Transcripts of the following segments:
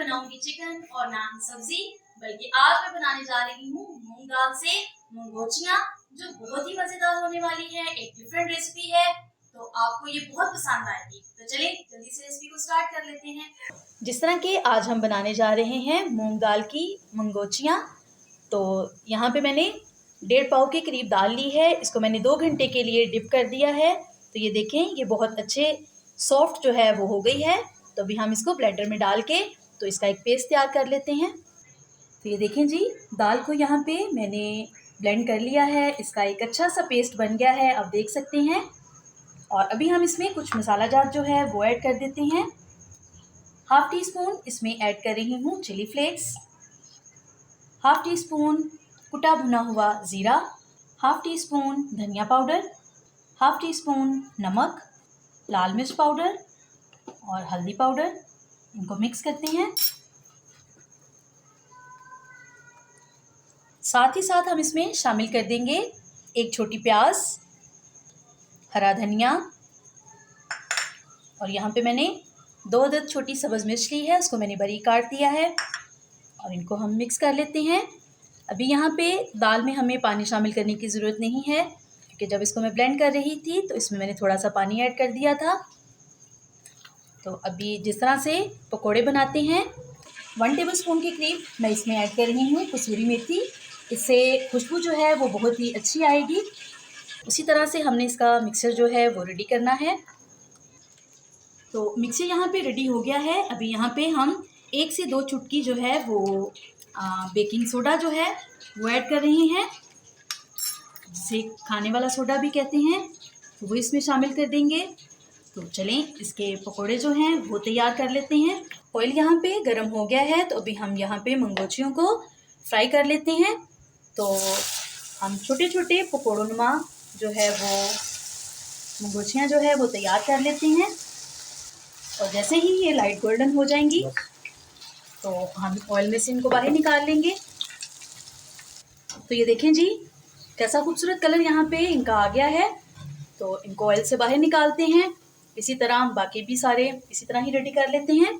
बनाऊंगी चिकन और ना ही सब्जी, बल्कि आज मैं बनाने जा रही हूँ मूंग दाल से मंगोचियाँ, जो बहुत ही मजेदार होने वाली है। एक डिफरेंट रेसिपी है, तो आपको ये बहुत पसंद आएगी। तो चलिए जल्दी से रेसिपी को स्टार्ट कर लेते हैं। जिस तरह के आज हम बनाने जा रहे हैं मूंग दाल की मंगोचियाँ, तो यहाँ पे मैंने 1.5 पाव के करीब दाल ली है। इसको मैंने 2 घंटे के लिए डिप कर दिया है। तो ये देखें, ये बहुत अच्छे सॉफ्ट जो है वो हो गई है। तो अभी हम इसको ब्लेंडर में डाल के तो इसका एक पेस्ट तैयार कर लेते हैं। तो ये देखें जी, दाल को यहाँ पे मैंने ब्लेंड कर लिया है। इसका एक अच्छा सा पेस्ट बन गया है, आप देख सकते हैं। और अभी हम इसमें कुछ मसाला जात जो है वो ऐड कर देते हैं। 1/2 टीस्पून इसमें ऐड कर रही हूँ चिली फ्लेक्स, 1/2 टीस्पून कुटा भुना हुआ ज़ीरा, 1/2 टीस्पून धनिया पाउडर, 1/2 टीस्पून नमक, लाल मिर्च पाउडर और हल्दी पाउडर। इनको मिक्स करते हैं। साथ ही साथ हम इसमें शामिल कर देंगे 1 छोटी प्याज, हरा धनिया, और यहाँ पे मैंने 2 अदद छोटी सब्ज़ मिर्च ली है, उसको मैंने बारीक काट दिया है। और इनको हम मिक्स कर लेते हैं। अभी यहाँ पे दाल में हमें पानी शामिल करने की ज़रूरत नहीं है, क्योंकि जब इसको मैं ब्लेंड कर रही थी तो इसमें मैंने थोड़ा सा पानी ऐड कर दिया था। तो अभी जिस तरह से पकोड़े बनाते हैं, 1 टेबलस्पून के करीब मैं इसमें ऐड कर रही हूँ कसूरी मेथी। इससे खुशबू जो है वो बहुत ही अच्छी आएगी। उसी तरह से हमने इसका मिक्सर जो है वो रेडी करना है। तो मिक्सर यहाँ पे रेडी हो गया है। अभी यहाँ पे हम 1 से 2 चुटकी जो है वो बेकिंग सोडा जो है वो ऐड कर रहे हैं, जिसे खाने वाला सोडा भी कहते हैं, तो वो इसमें शामिल कर देंगे। तो चलें इसके पकोड़े जो हैं वो तैयार कर लेते हैं। ऑयल यहाँ पे गर्म हो गया है, तो अभी हम यहाँ पे मंगोचियों को फ्राई कर लेते हैं। तो हम छोटे छोटे पकोड़ोनुमा जो है वो मंगोचियाँ जो है वो तैयार कर लेते हैं। और जैसे ही ये लाइट गोल्डन हो जाएंगी तो हम ऑयल में से इनको बाहर निकाल लेंगे। तो ये देखें जी, कैसा खूबसूरत कलर यहाँ पे इनका आ गया है। तो इनको ऑयल से बाहर निकालते हैं। इसी तरह बाकी भी सारे इसी तरह ही रेडी कर लेते हैं।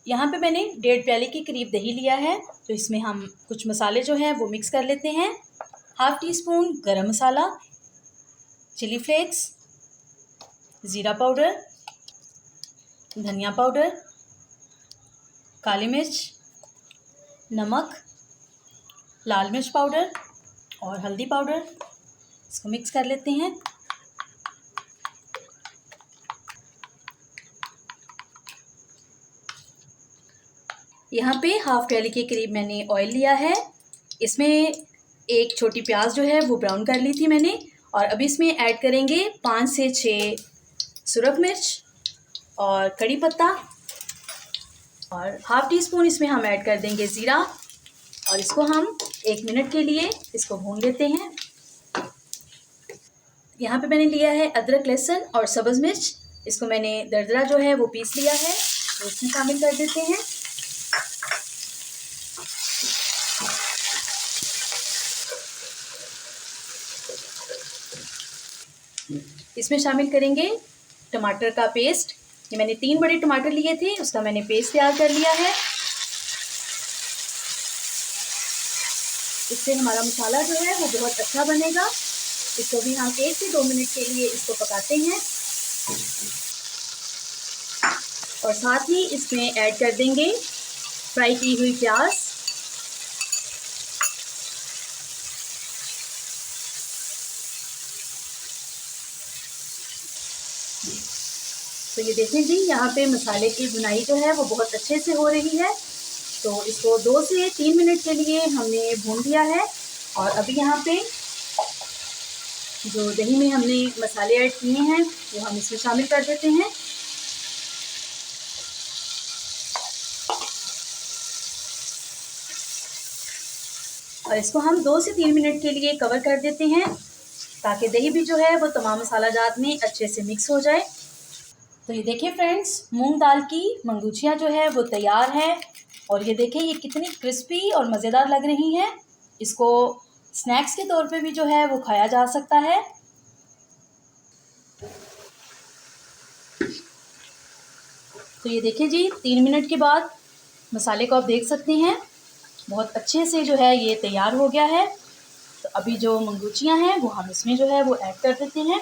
यहाँ पे मैंने 1.5 प्याले के करीब दही लिया है, तो इसमें हम कुछ मसाले जो हैं वो मिक्स कर लेते हैं। 1/2 टीस्पून गरम मसाला, चिली फ्लेक्स, ज़ीरा पाउडर, धनिया पाउडर, काली मिर्च, नमक, लाल मिर्च पाउडर और हल्दी पाउडर। इसको मिक्स कर लेते हैं। यहाँ पे 1/2 प्याली के करीब मैंने ऑयल लिया है। इसमें 1 छोटी प्याज जो है वो ब्राउन कर ली थी मैंने। और अभी इसमें ऐड करेंगे 5 से 6 सुरख मिर्च और कड़ी पत्ता, और 1/2 टीस्पून इसमें हम ऐड कर देंगे ज़ीरा। और इसको हम 1 मिनट के लिए इसको भून लेते हैं। यहाँ पे मैंने लिया है अदरक, लहसुन और सब्ज़ मिर्च। इसको मैंने दरदरा जो है वो पीस लिया है, तो इसमें शामिल कर देते हैं। इसमें शामिल करेंगे टमाटर का पेस्ट। ये मैंने 3 बड़े टमाटर लिए थे, उसका मैंने पेस्ट तैयार कर लिया है। इससे हमारा मसाला जो है वो बहुत अच्छा बनेगा। इसको भी हम 1 से 2 मिनट के लिए इसको पकाते हैं। और साथ ही इसमें ऐड कर देंगे फ्राई की हुई प्याज। तो ये देखें जी, यहाँ पे मसाले की भुनाई जो है वो बहुत अच्छे से हो रही है। तो इसको 2 से 3 मिनट के लिए हमने भून लिया है। और अभी यहाँ पे जो दही में हमने मसाले ऐड किए हैं वो हम इसमें शामिल कर देते हैं। और इसको हम 2 से 3 मिनट के लिए कवर कर देते हैं, ताकि दही भी जो है वो तमाम मसाला जात में अच्छे से मिक्स हो जाए। तो ये देखिए फ्रेंड्स, मूंग दाल की मंगोचियाँ जो है वो तैयार है। और ये देखिए ये कितनी क्रिस्पी और मज़ेदार लग रही हैं। इसको स्नैक्स के तौर पे भी जो है वो खाया जा सकता है। तो ये देखें जी, 3 मिनट के बाद मसाले को आप देख सकते हैं बहुत अच्छे से जो है ये तैयार हो गया है। तो अभी जो मंगूचियाँ हैं वो हम इसमें जो है वो ऐड कर देते हैं।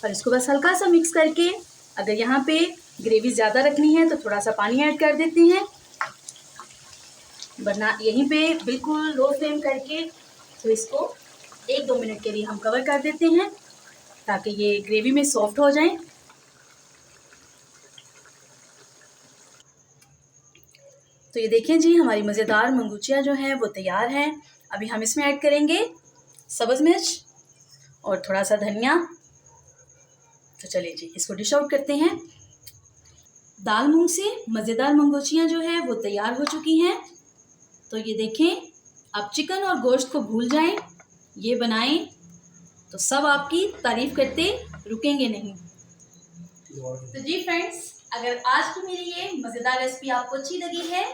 और इसको बस हल्का सा मिक्स करके, अगर यहाँ पे ग्रेवी ज़्यादा रखनी है तो थोड़ा सा पानी ऐड कर देते हैं, वरना यहीं पे बिल्कुल लो फ्लेम करके तो इसको 1-2 मिनट के लिए हम कवर कर देते हैं ताकि ये ग्रेवी में सॉफ्ट हो जाए। तो ये देखें जी, हमारी मज़ेदार मंगूचियाँ जो हैं वो तैयार हैं। अभी हम इसमें ऐड करेंगे सब्ज़ मिर्च और थोड़ा सा धनिया। तो चलिए जी, इसको डिश आउट करते हैं। दाल मूंग से मज़ेदार मंगूचियाँ जो है वो तैयार हो चुकी हैं। तो ये देखें, आप चिकन और गोश्त को भूल जाएं, ये बनाएं तो सब आपकी तारीफ़ करते रुकेंगे नहीं। तो जी फ्रेंड्स, अगर आज की मेरी ये मज़ेदार रेसिपी आपको अच्छी लगी है,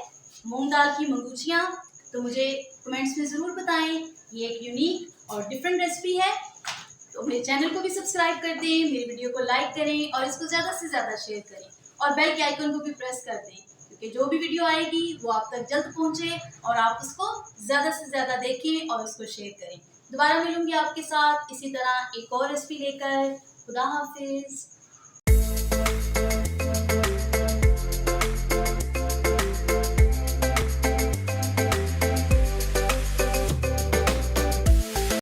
मूंग दाल की मंगूचियाँ, तो मुझे कमेंट्स में ज़रूर बताएं। ये एक यूनिक और डिफरेंट रेसिपी है। तो मेरे चैनल को भी सब्सक्राइब कर दें, मेरी वीडियो को लाइक करें और इसको ज़्यादा से ज़्यादा शेयर करें और बेल के आइकन को भी प्रेस कर दें, क्योंकि जो भी वीडियो आएगी वो आप तक जल्द पहुँचे और आप उसको ज़्यादा से ज़्यादा देखें और उसको शेयर करें। दोबारा मिलूंगी आपके साथ इसी तरह एक और रेसिपी लेकर। खुदा हाफिज़।